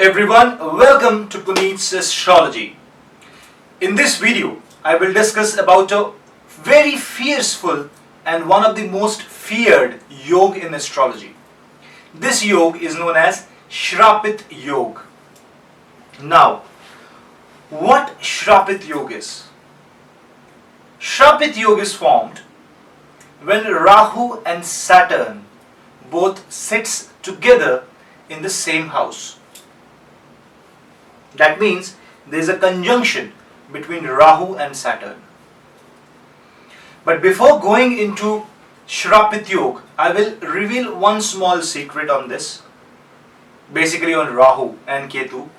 everyone, welcome to Punneit's Astrology. In this video, I will discuss about a very fearful and one of the most feared yoga in astrology. This yoga is known as Shrapit yoga. Now, what Shrapit yoga is? Shrapit yoga is formed when Rahu and Saturn both sits together in the same house. That means there is a conjunction between Rahu and Saturn. But before going into Shrapit yoga, I will reveal one small secret on this, basically on Rahu and Ketu,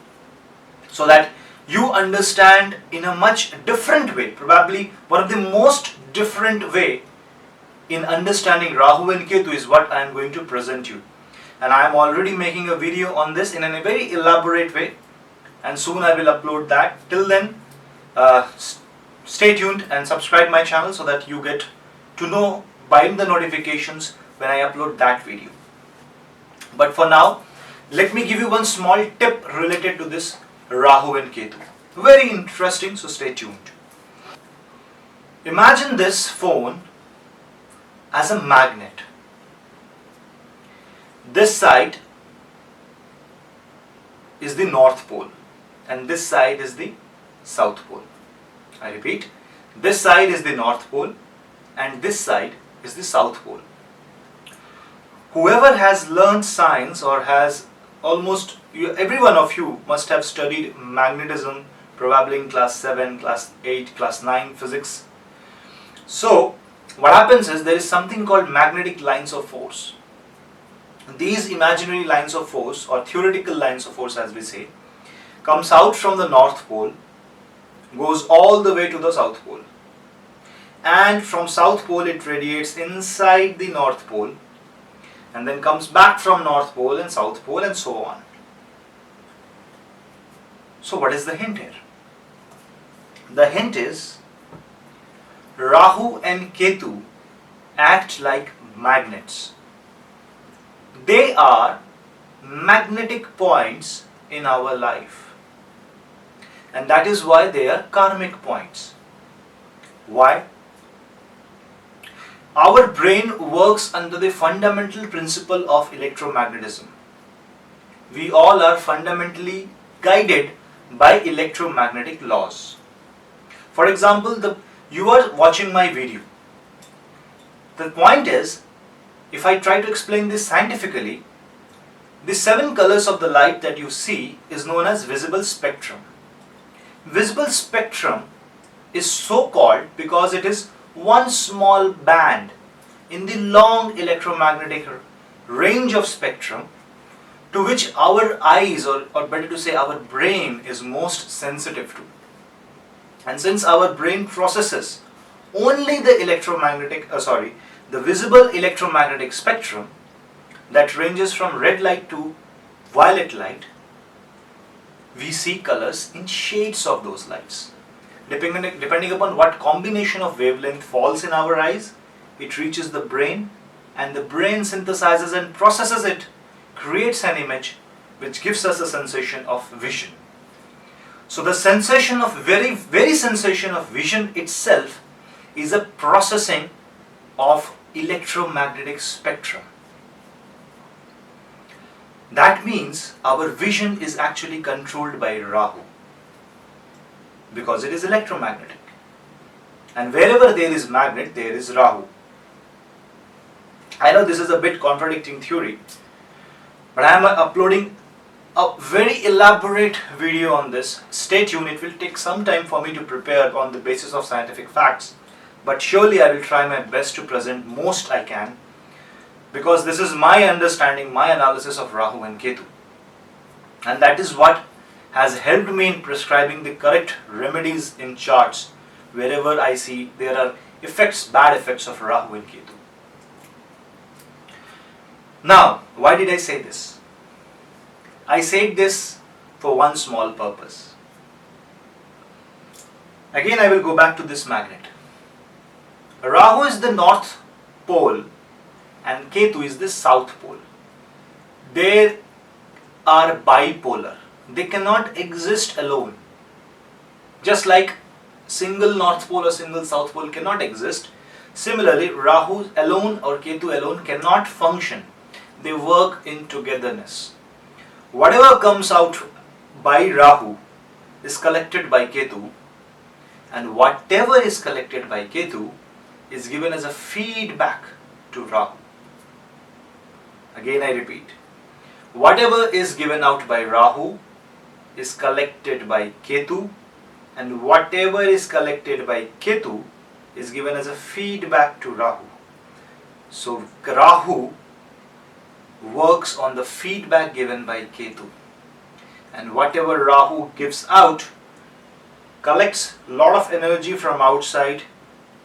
so that you understand in a much different way, probably one of the most different way in understanding Rahu and Ketu is what I am going to present you. And I am already making a video on this in a very elaborate way, and soon I will upload that. Till then, stay tuned and subscribe my channel so that you get to know by the notifications when I upload that video. But for now, let me give you one small tip related to this Rahu and Ketu. Very interesting, so stay tuned. Imagine this phone as a magnet. This side is the North Pole and this side is the South Pole. I repeat, this side is the North Pole and this side is the South Pole. Whoever has learned science or has almost, every one of you must have studied magnetism probably in class 7, class 8, class 9 physics. So what happens is there is something called magnetic lines of force. These imaginary lines of force or theoretical lines of force, as we say, comes out from the North Pole, goes all the way to the South Pole, and from South Pole it radiates inside the North Pole and then comes back from North Pole and South Pole and so on. So what is the hint here? The hint is Rahu and Ketu act like magnets. They are magnetic points in our life, and that is why they are karmic points. Why? Our brain works under the fundamental principle of electromagnetism. We all are fundamentally guided by electromagnetic laws. For example, you are watching my video. The point is, if I try to explain this scientifically, the 7 colors of the light that you see is known as visible spectrum. Visible spectrum is so called because it is one small band in the long electromagnetic range of spectrum to which our eyes, or better to say our brain, is most sensitive to. And since our brain processes only the visible electromagnetic spectrum that ranges from red light to violet light, we see colors in shades of those lights. Depending upon what combination of wavelength falls in our eyes, it reaches the brain, and the brain synthesizes and processes it, creates an image which gives us a sensation of vision. So the sensation of very sensation of vision itself is a processing of electromagnetic spectrum. That means our vision is actually controlled by Rahu because it is electromagnetic, and wherever there is magnet, there is Rahu. I know this is a bit contradicting theory, but I am uploading a very elaborate video on this. Stay tuned, it will take some time for me to prepare on the basis of scientific facts, but surely I will try my best to present most I can, because this is my understanding, my analysis of Rahu and Ketu, and that is what has helped me in prescribing the correct remedies in charts wherever I see there are effects, bad effects of Rahu and Ketu. Now, why did I say this? I said this for one small purpose. Again, I will go back to this magnet. Rahu is the North Pole and Ketu is the South Pole. They are bipolar. they cannot exist alone. Just like single North Pole or single South Pole cannot exist, similarly Rahu alone or Ketu alone cannot function. They work in togetherness. Whatever comes out by Rahu is collected by Ketu, and whatever is collected by Ketu is given as a feedback to Rahu. Again I repeat, whatever is given out by Rahu is collected by Ketu, and whatever is collected by Ketu is given as a feedback to Rahu. So Rahu works on the feedback given by Ketu, and whatever Rahu gives out collects a lot of energy from outside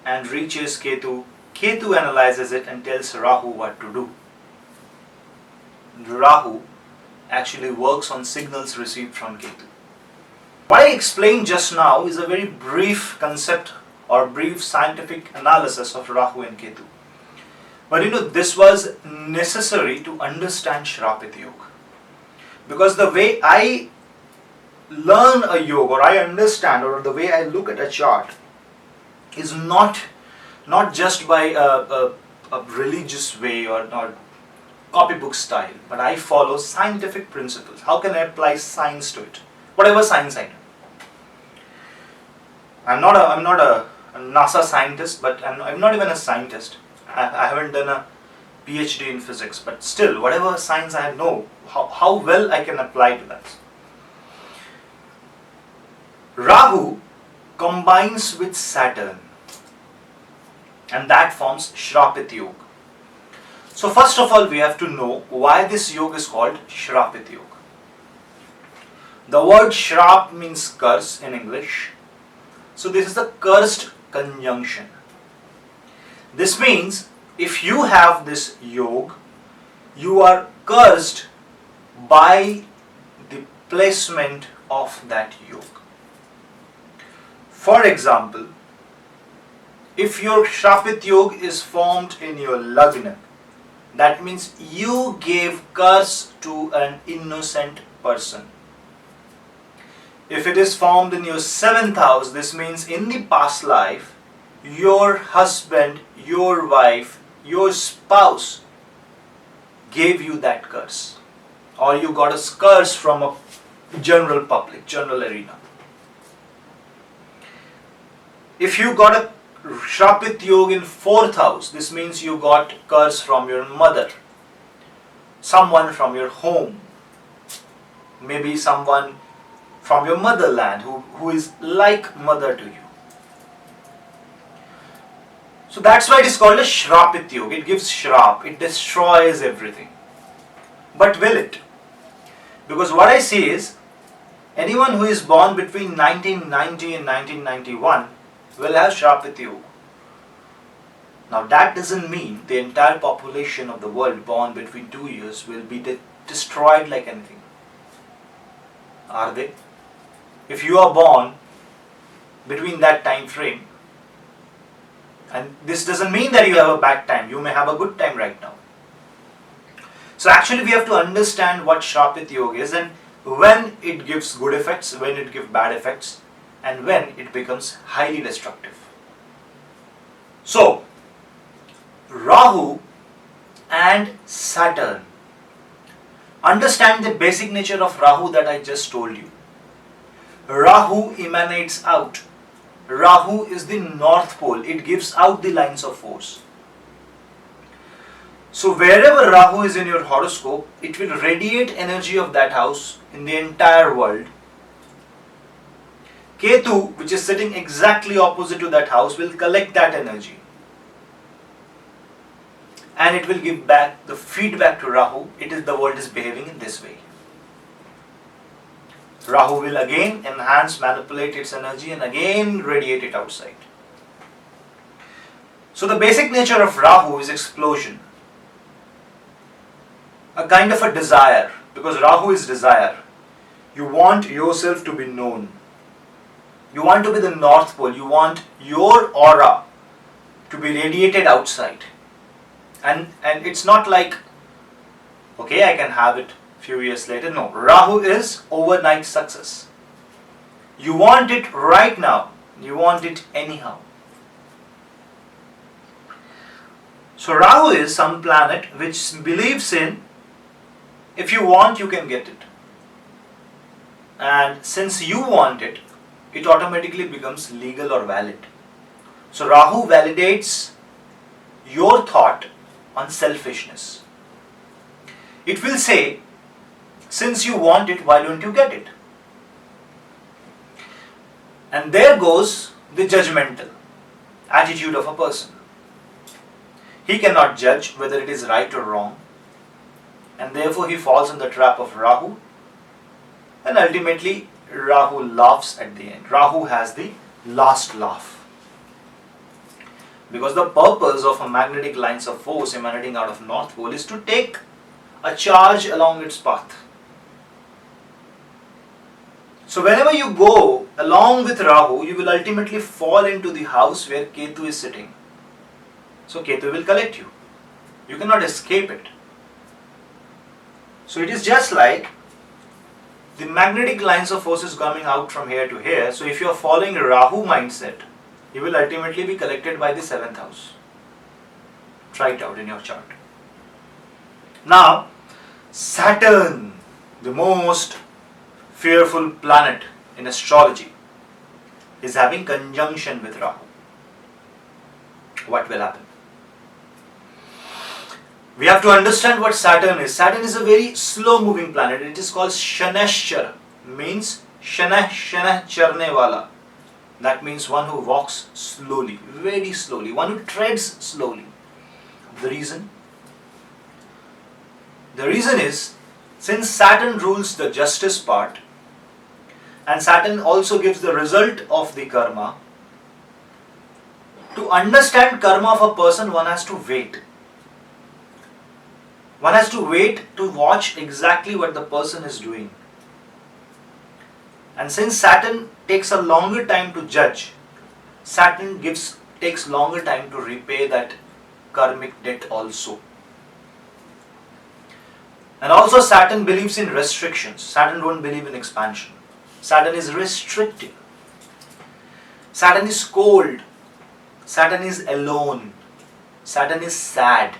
and reaches Ketu. Ketu analyzes it and tells Rahu what to do. Rahu actually works on signals received from Ketu. What I explained just now is a very brief concept or brief scientific analysis of Rahu and Ketu. But this was necessary to understand Shrapit Yoga. Because the way I learn a yoga, or I understand, or the way I look at a chart is not just by a religious way or copybook style, but I follow scientific principles. How can I apply science to it? Whatever science I do. I'm not a NASA scientist, but I'm not even a scientist. I haven't done a PhD in physics, but still, whatever science I know, how well I can apply to that. Rahu combines with Saturn, and that forms Shrapit Yoga. So first of all, we have to know why this yoga is called Shrapit Yoga. The word Shrap means curse in English. So this is the cursed conjunction. This means if you have this yoga, you are cursed by the placement of that yoga. For example, if your Shrapit Yoga is formed in your Lagna, that means you gave curse to an innocent person. If it is formed in your 7th house, this means in the past life, your husband, your wife, your spouse gave you that curse. Or you got a curse from a general public, general arena. If you got a Shrapit Yoga in 4th house, this means you got curse from your mother, someone from your home, maybe someone from your motherland who is like mother to you. So that's why it is called a Shrapit Yoga. It gives Shrap, it destroys everything. But will it? Because what I see is, anyone who is born between 1990 and 1991 will have Shrapit Yoga. Now that doesn't mean the entire population of the world born between 2 years will be destroyed like anything. Are they? If you are born between that time frame, and this doesn't mean that you have a bad time, you may have a good time right now. So actually we have to understand what Shrapit Yoga is, and when it gives good effects, when it gives bad effects, and when it becomes highly destructive. So, Rahu and Saturn. Understand the basic nature of Rahu that I just told you. Rahu emanates out. Rahu is the North Pole. It gives out the lines of force. So wherever Rahu is in your horoscope, it will radiate energy of that house in the entire world. Ketu, which is sitting exactly opposite to that house, will collect that energy. And it will give back the feedback to Rahu. The world is behaving in this way. Rahu will again enhance, manipulate its energy and again radiate it outside. So the basic nature of Rahu is explosion. A kind of a desire, because Rahu is desire. You want yourself to be known. You want to be the North Pole. You want your aura to be radiated outside. And it's not like, okay, I can have it Few years later. No, Rahu is overnight success. You want it right now. You want it anyhow. So Rahu is some planet which believes in if you want, you can get it. And since you want it, it automatically becomes legal or valid. So Rahu validates your thought on selfishness. It will say, since you want it, why don't you get it? And there goes the judgmental attitude of a person. He cannot judge whether it is right or wrong, and therefore he falls in the trap of Rahu, and ultimately Rahu laughs at the end. Rahu has the last laugh. Because the purpose of a magnetic lines of force emanating out of North Pole is to take a charge along its path. So whenever you go along with Rahu, you will ultimately fall into the house where Ketu is sitting. So Ketu will collect you. You cannot escape it. So it is just like the magnetic lines of forces coming out from here to here. So if you are following Rahu mindset, you will ultimately be collected by the 7th house. Try it out in your chart. Now, Saturn, the most fearful planet in astrology, is having conjunction with Rahu. What will happen? We have to understand what Saturn is. Saturn is a very slow moving planet. It is called Shanashchar, means Shanah charne wala. That means one who walks slowly, very slowly, one who treads slowly. The reason? The reason is, since Saturn rules the justice part, and Saturn also gives the result of the karma, to understand karma of a person, one has to wait. One has to wait to watch exactly what the person is doing. And since Saturn takes a longer time to judge, Saturn takes longer time to repay that karmic debt also. And also Saturn believes in restrictions. Saturn don't believe in expansion. Saturn is restricting. Saturn is cold. Saturn is alone. Saturn is sad.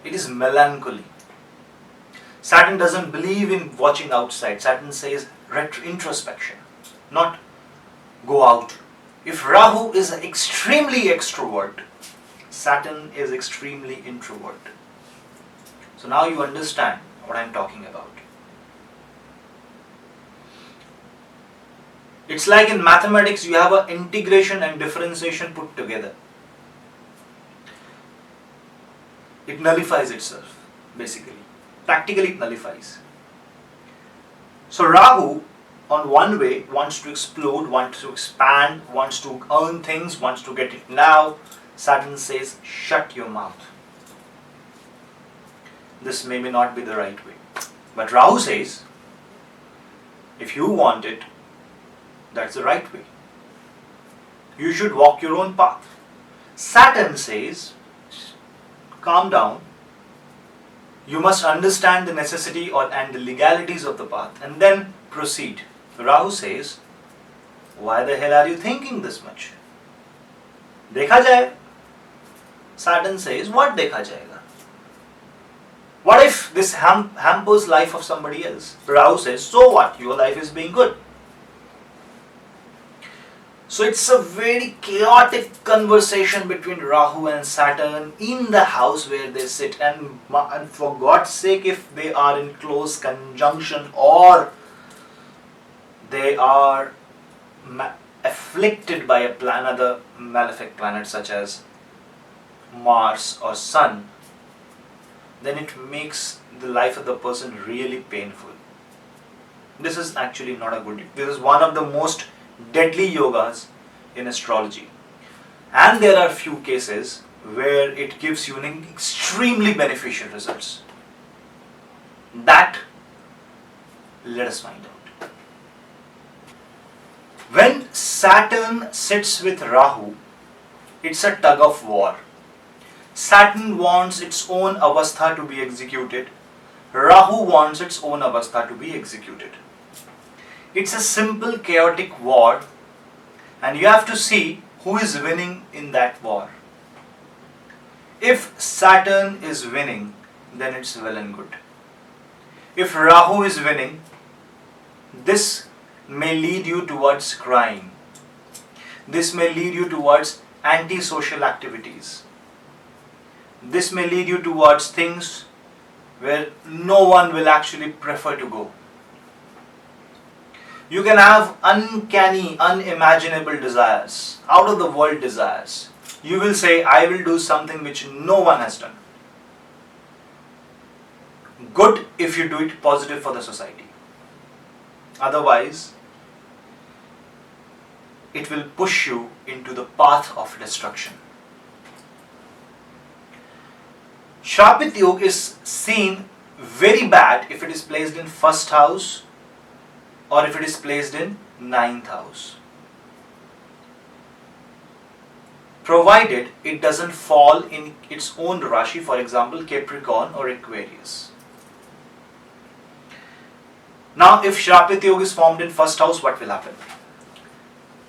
It is melancholy. Saturn doesn't believe in watching outside. Saturn says introspection, not go out. If Rahu is extremely extrovert, Saturn is extremely introvert. So now you understand what I'm talking about. It's like in mathematics, you have an integration and differentiation put together. It nullifies itself, basically. Practically it nullifies. So Rahu, on one way, wants to explode, wants to expand, wants to earn things, wants to get it now. Saturn says, shut your mouth. This may not be the right way. But Rahu says, if you want it, that's the right way. You should walk your own path. Saturn says, calm down. You must understand the necessity and the legalities of the path and then proceed. Rahu says, why the hell are you thinking this much? Dekha jaye. Saturn says, what dekha jayega? What if this hampers life of somebody else? Rahu says, so what? Your life is being good. So it's a very chaotic conversation between Rahu and Saturn in the house where they sit. And for God's sake, if they are in close conjunction or they are afflicted by another malefic planet such as Mars or Sun, then it makes the life of the person really painful. This is actually not a good deal. This is one of the most deadly yogas in astrology. And there are few cases where it gives you extremely beneficial results. That, let us find out. When Saturn sits with Rahu, it's a tug of war. Saturn wants its own avastha to be executed. Rahu wants its own avastha to be executed. It's a simple chaotic war, and you have to see who is winning in that war. If Saturn is winning, then it's well and good. If Rahu is winning, this may lead you towards crime. This may lead you towards antisocial activities. This may lead you towards things where no one will actually prefer to go. You can have uncanny, unimaginable desires, out of the world desires. You will say, I will do something which no one has done. Good if you do it positive for the society. Otherwise, it will push you into the path of destruction. Shrapit Yoga is seen very bad if it is placed in first house or if it is placed in ninth house, provided it doesn't fall in its own Rashi, for example Capricorn or Aquarius. Now if Shrapit Yoga is formed in first house, what will happen?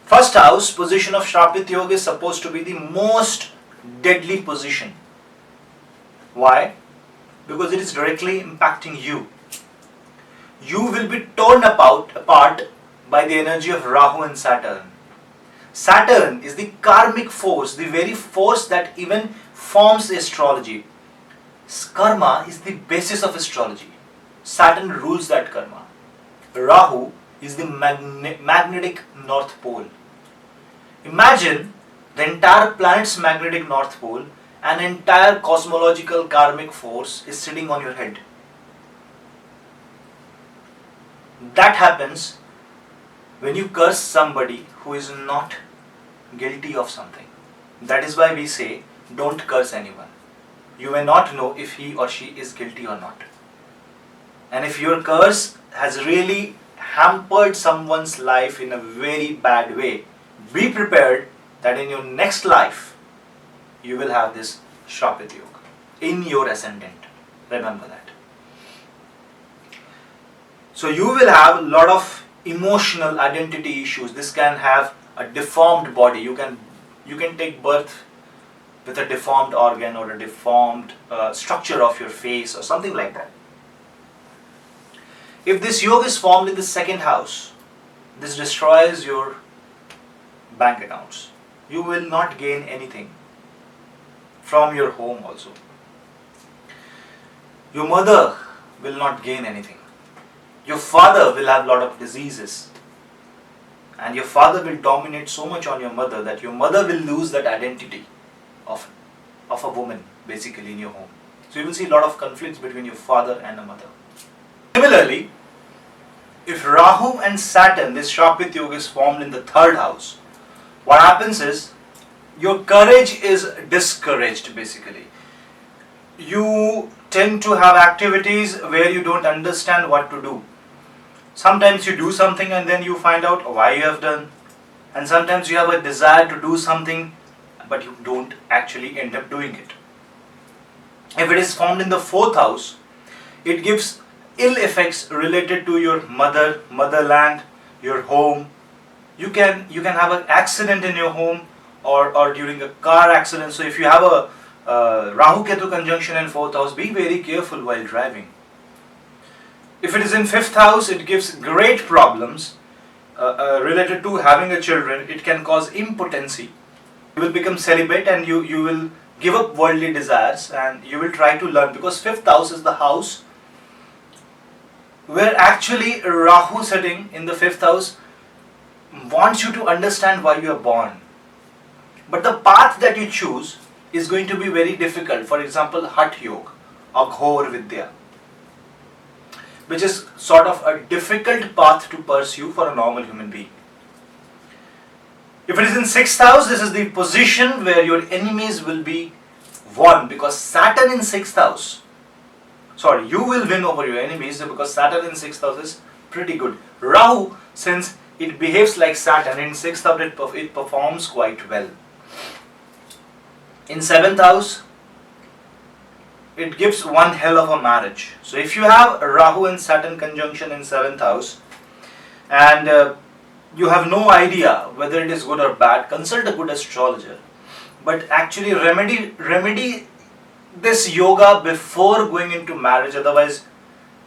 First house position of Shrapit Yoga is supposed to be the most deadly position. Why? Because it is directly impacting you. You will be torn apart by the energy of Rahu and Saturn. Saturn is the karmic force, the very force that even forms the astrology. Karma is the basis of astrology. Saturn rules that karma. Rahu is the magnetic north pole. Imagine the entire planet's magnetic north pole, an entire cosmological karmic force is sitting on your head. That happens when you curse somebody who is not guilty of something. That is why we say, don't curse anyone. You may not know if he or she is guilty or not. And if your curse has really hampered someone's life in a very bad way, be prepared that in your next life, you will have this Shrapit Yoga in your ascendant. Remember that. So you will have a lot of emotional identity issues. This can have a deformed body. You can take birth with a deformed organ or a deformed structure of your face or something like that. If this yoga is formed in the second house, this destroys your bank accounts. You will not gain anything from your home also. Your mother will not gain anything. Your father will have a lot of diseases. And your father will dominate so much on your mother that your mother will lose that identity of a woman basically in your home. So you will see a lot of conflicts between your father and a mother. Similarly, if Rahu and Saturn, this Shrapit Yoga is formed in the third house, what happens is your courage is discouraged basically. You tend to have activities where you don't understand what to do. Sometimes you do something and then you find out why you have done. And sometimes you have a desire to do something but you don't actually end up doing it. If it is formed in the fourth house, it gives ill effects related to your mother, motherland, your home. You can have an accident in your home or during a car accident. So if you have a Rahu Ketu conjunction in fourth house, be very careful while driving. If it is in fifth house, it gives great problems related to having a children. It can cause impotency. You will become celibate and you will give up worldly desires and you will try to learn, because fifth house is the house where actually Rahu sitting in the fifth house wants you to understand why you are born. But the path that you choose is going to be very difficult. For example, Hatha Yoga or Ghor Vidya, which is sort of a difficult path to pursue for a normal human being. If it is in sixth house, this is the position where your enemies will be won, because Saturn in sixth house, you will win over your enemies because Saturn in sixth house is pretty good. Rahu, since it behaves like Saturn in sixth house, it performs quite well. In seventh house, it gives one hell of a marriage. So if you have Rahu and Saturn conjunction in 7th house, and you have no idea whether it is good or bad, consult a good astrologer. But actually remedy this yoga before going into marriage, otherwise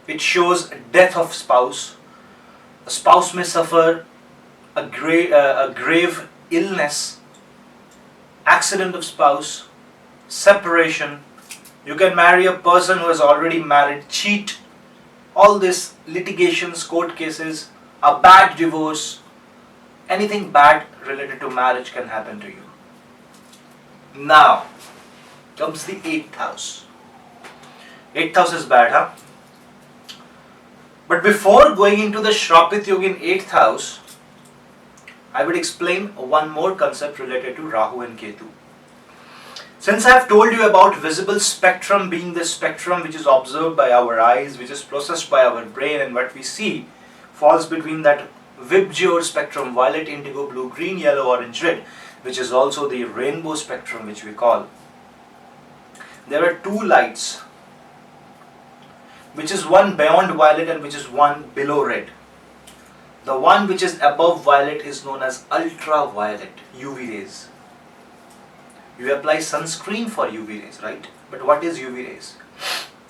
it shows death of spouse. A spouse may suffer a grave illness, accident of spouse, separation. You can marry a person who is already married, cheat, all this litigations, court cases, a bad divorce, anything bad related to marriage can happen to you. Now comes the 8th house. 8th house is bad, huh? But before going into the Shrapit Yoga in 8th house, I would explain one more concept related to Rahu and Ketu. Since I have told you about visible spectrum being the spectrum which is observed by our eyes, which is processed by our brain, and what we see falls between that Vibgyor spectrum, violet, indigo, blue, green, yellow, orange, red, which is also the rainbow spectrum which we call. There are two lights, which is one beyond violet and which is one below red. The one which is above violet is known as ultraviolet, UV rays. You apply sunscreen for UV rays, right? But what is UV rays?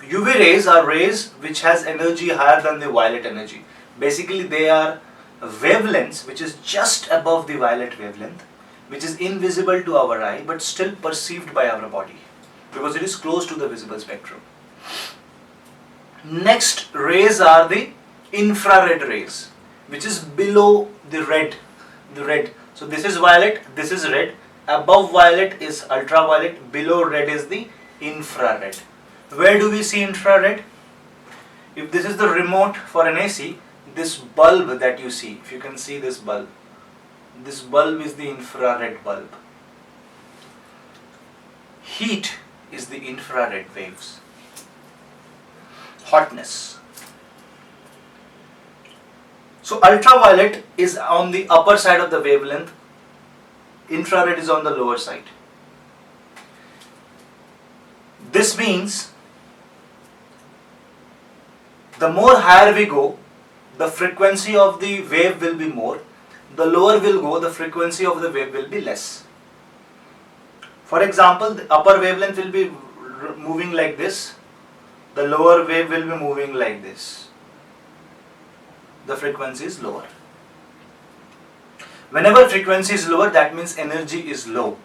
UV rays are rays which has energy higher than the violet energy. Basically they are wavelengths which is just above the violet wavelength, which is invisible to our eye but still perceived by our body because it is close to the visible spectrum. Next rays are the infrared rays, which is below the red. So this is violet, this is red. Above violet is ultraviolet, below red is the infrared. Where do we see infrared? If this is the remote for an AC, this bulb that you see, if you can see this bulb is the infrared bulb. Heat is the infrared waves. Hotness. So ultraviolet is on the upper side of the wavelength, infrared is on the lower side. This means the more higher we go, the frequency of the wave will be more. The lower we'll go, the frequency of the wave will be less. For example, the upper wavelength will be moving like this, the lower wave will be moving like this. The frequency is lower. Whenever frequency is lower, that means energy is low.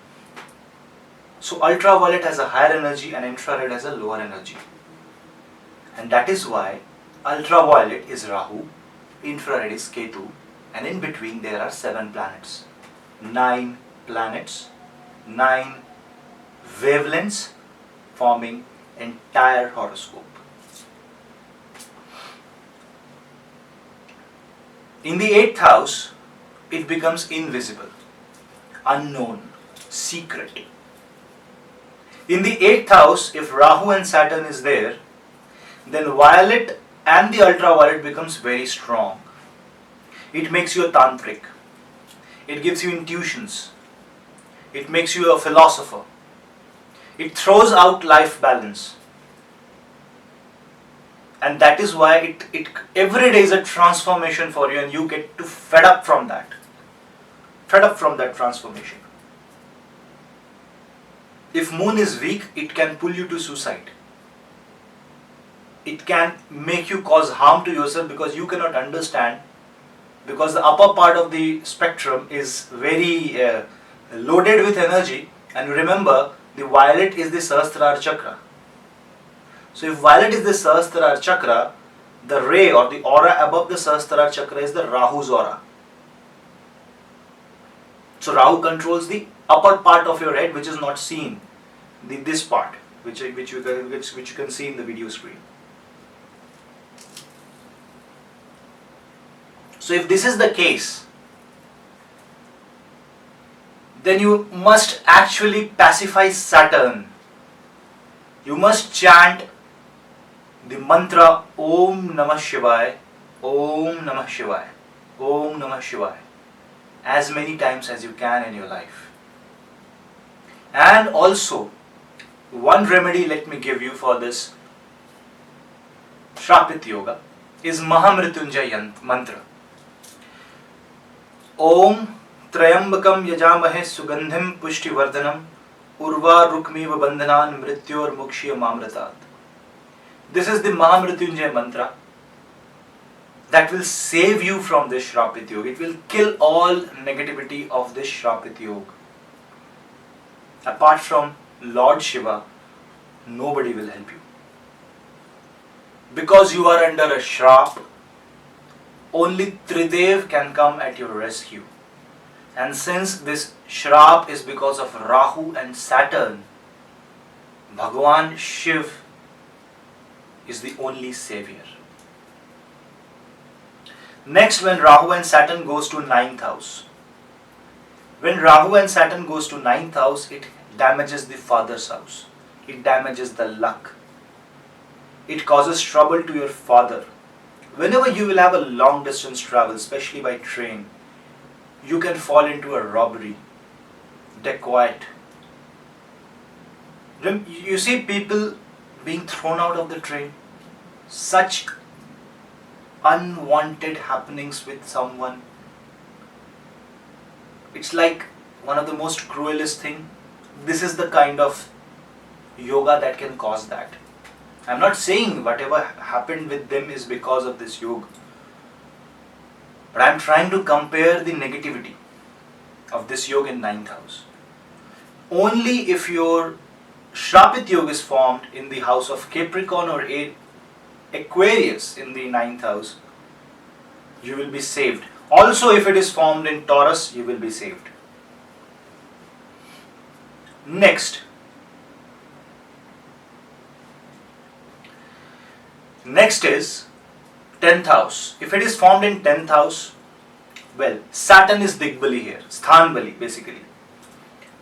So ultraviolet has a higher energy and infrared has a lower energy. And that is why ultraviolet is Rahu, infrared is Ketu, and in between there are 7 planets. 9 planets, 9 wavelengths forming entire horoscope. In the 8th house, it becomes invisible, unknown, secret. In the 8th house, if Rahu and Saturn is there, then violet and the ultraviolet becomes very strong. It makes you a tantric. It gives you intuitions. It makes you a philosopher. It throws out life balance. And that is why it every day is a transformation for you, and you get to fed up from that. Fed up from that transformation. If moon is weak, it can pull you to suicide. It can make you cause harm to yourself because you cannot understand, because the upper part of the spectrum is very loaded with energy. And remember, the violet is the Sahasrara chakra. So if violet is the Sahasrara chakra, the ray or the aura above the Sahasrara chakra is the Rahu's aura. So Rahu controls the upper part of your head, which is not seen. This part, which you can see in the video screen. So if this is the case, then you must actually pacify Saturn. You must chant the mantra Om Namah Shivaya, Om Namah Shivaya, Om Namah Shivaya as many times as you can in your life. And also, one remedy let me give you for this Shrapit yoga is Mahamrityunjay mantra. Om Trayambakam Yajamahe Sugandhim Pushtivardhanam Urva Rukmiva Bandhanan Mrityor Mukshya Mamratat. This is the Mahamrityunjay mantra that will save you from this Shrapit yoga. It will kill all negativity of this Shrapit yoga. Apart from Lord Shiva, nobody will help you. Because you are under a shrap, only Tridev can come at your rescue. And since this shrap is because of Rahu and Saturn, Bhagwan Shiv is the only savior. Next, when Rahu and Saturn goes to 9th house. When Rahu and Saturn goes to 9th house, it damages the father's house. It damages the luck. It causes trouble to your father. Whenever you will have a long distance travel, especially by train, you can fall into a robbery, dacoit. You see people being thrown out of the train. Such unwanted happenings with someone. It's like one of the most cruelest thing. This is the kind of yoga that can cause that. I'm not saying whatever happened with them is because of this yoga. But I'm trying to compare the negativity of this yoga in 9th house. Only if your Shrapit yoga is formed in the house of Capricorn or Aquarius in the 9th house, you will be saved. Also, if it is formed in Taurus, you will be saved. Next is 10th house. If it is formed in 10th house, well, Saturn is Digbali here, Sthanbali basically.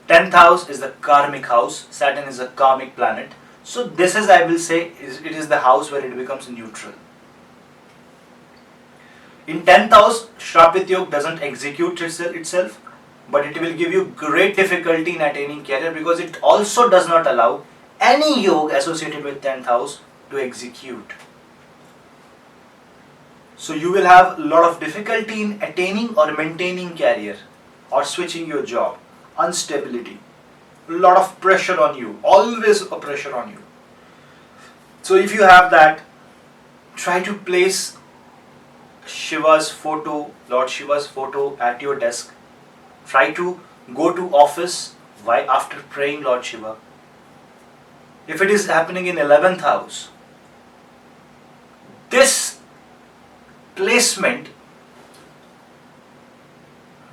10th house is the karmic house. Saturn is a karmic planet. So this is, I will say, it is the house where it becomes neutral. In 10th house, Shrapit Yoga doesn't execute itself, but it will give you great difficulty in attaining career because it also does not allow any yoga associated with 10th house to execute. So you will have a lot of difficulty in attaining or maintaining career or switching your job, instability, a lot of pressure on you, always a pressure on you. So if you have that, try to place Shiva's photo, Lord Shiva's photo at your desk. Try to go to office after praying Lord Shiva. If it is happening in 11th house, this placement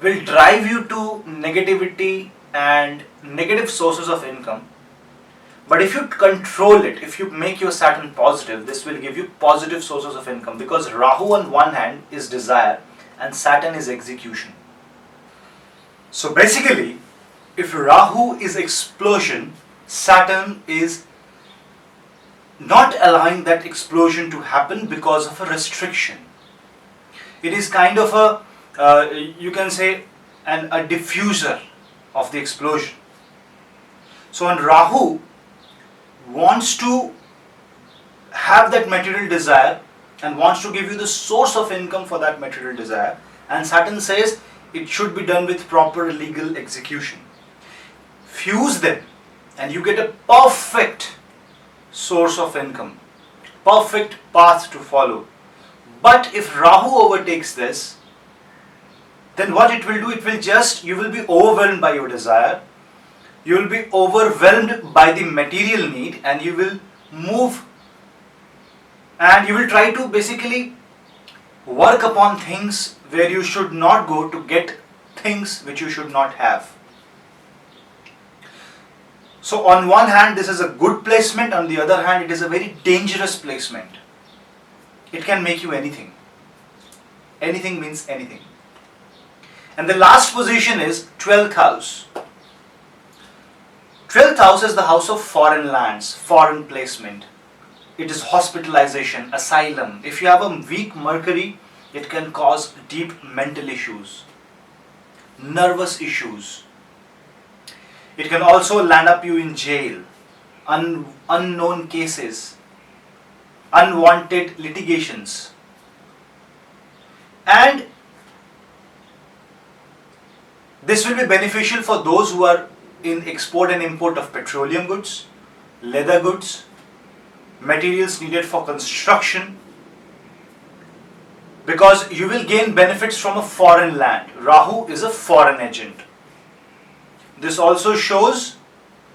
will drive you to negativity and negative sources of income. But if you control it, if you make your Saturn positive, this will give you positive sources of income because Rahu on one hand is desire and Saturn is execution. So basically, if Rahu is explosion, Saturn is not allowing that explosion to happen because of a restriction. It is kind of you can say, a diffuser of the explosion. So when Rahu wants to have that material desire and wants to give you the source of income for that material desire, and Saturn says it should be done with proper legal execution. Fuse them and you get a perfect source of income, perfect path to follow. But if Rahu overtakes this, then what it will do, you will be overwhelmed by your desire, you will be overwhelmed by the material need, and you will move and you will try to basically work upon things where you should not go to get things which you should not have. So on one hand this is a good placement, on the other hand it is a very dangerous placement. It can make you anything. Anything means anything. And the last position is 12th house. 12th house is the house of foreign lands, foreign placement. It is hospitalization, asylum. If you have a weak Mercury, it can cause deep mental issues, nervous issues. It can also land up you in jail, unknown cases, unwanted litigations. And this will be beneficial for those who are in export and import of petroleum goods, leather goods, materials needed for construction, because you will gain benefits from a foreign land. Rahu is a foreign agent. This also shows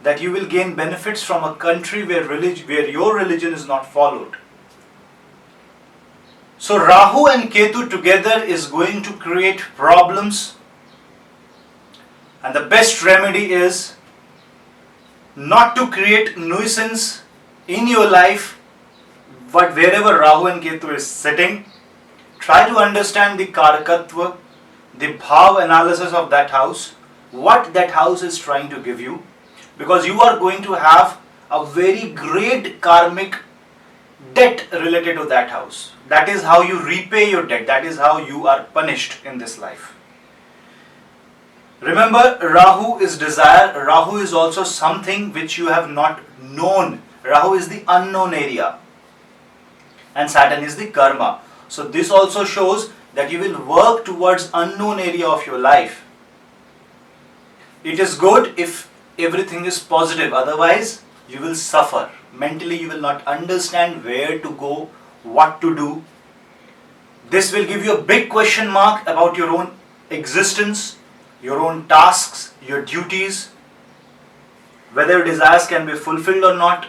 that you will gain benefits from a country where your religion is not followed. So Rahu and Ketu together is going to create problems, and the best remedy is not to create nuisance in your life, but wherever Rahu and Ketu is sitting, try to understand the karakatva, the bhav analysis of that house, what that house is trying to give you, because you are going to have a very great karmic debt related to that house. That is how you repay your debt. That is how you are punished in this life. Remember, Rahu is desire. Rahu is also something which you have not known. Rahu is the unknown area. And Saturn is the karma. So this also shows that you will work towards unknown area of your life. It is good if everything is positive. Otherwise, you will suffer. Mentally, you will not understand where to go, what to do. This will give you a big question mark about your own existence, your own tasks, your duties, whether your desires can be fulfilled or not,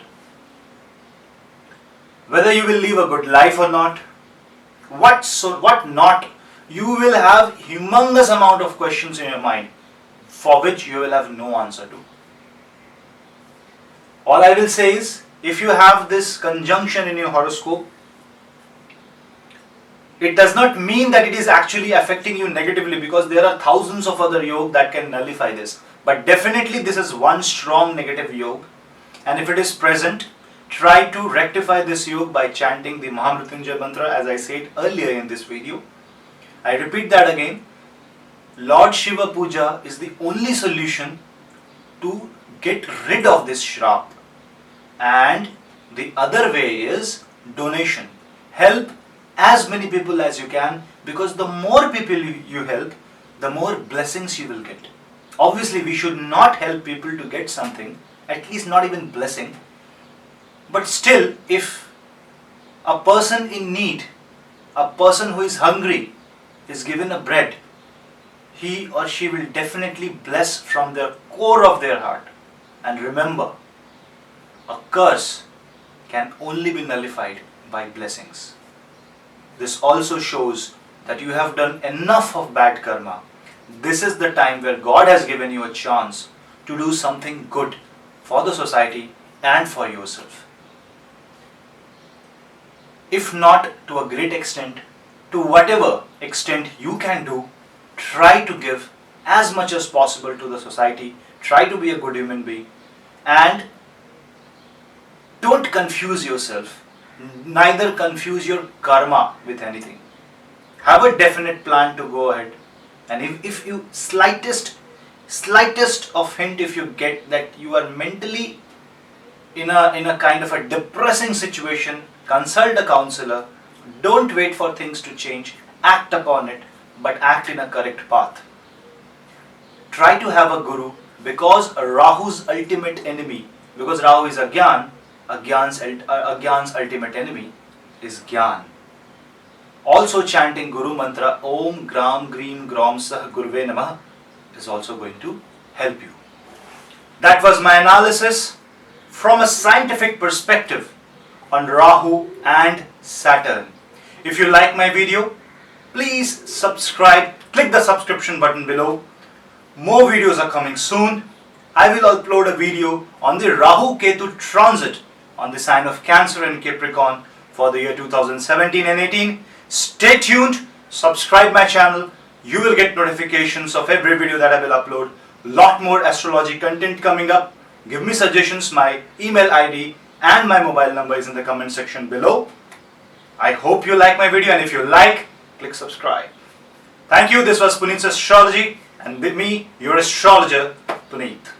whether you will live a good life or not, what not. You will have humongous amount of questions in your mind for which you will have no answer to. All I will say is, if you have this conjunction in your horoscope, it does not mean that it is actually affecting you negatively, because there are thousands of other yoga that can nullify this. But definitely this is one strong negative yoga, and if it is present, try to rectify this yoga by chanting the Mahamrityunjay mantra, as I said earlier in this video. I repeat that again. Lord Shiva Puja is the only solution to get rid of this shrap. And the other way is donation. Help as many people as you can, because the more people you help, the more blessings you will get. Obviously, we should not help people to get something, at least not even blessing. But still, if a person in need, a person who is hungry, is given a bread, he or she will definitely bless from the core of their heart. And remember, a curse can only be nullified by blessings. This also shows that you have done enough of bad karma. This is the time where God has given you a chance to do something good for the society and for yourself. If not to a great extent, to whatever extent you can do, try to give as much as possible to the society. Try to be a good human being, and don't confuse yourself. Neither confuse your karma with anything. Have a definite plan to go ahead, and if you slightest of hint, if you get that you are mentally in a kind of a depressing situation, consult a counselor. Don't wait for things to change. Act upon it, but act in a correct path. Try to have a guru, because Rahu's ultimate enemy, because Rahu is Agyan, Agyan's ultimate enemy is Gyan. Also chanting Guru Mantra Om Gram Greem Grom Sah Gurve Namah is also going to help you. That was my analysis from a scientific perspective on Rahu and Saturn. If you like my video, please subscribe. Click the subscription button below. More videos are coming soon. I will upload a video on the Rahu Ketu transit on the sign of Cancer and Capricorn for the year 2017 and 18. Stay tuned, subscribe my channel. You will get notifications of every video that I will upload. Lot more astrology content coming up. Give me suggestions. My email ID and my mobile number is in the comment section below. I hope you like my video, and if you like, click subscribe. Thank you. This was Punneit's Astrology, and with me, your astrologer, Punneit.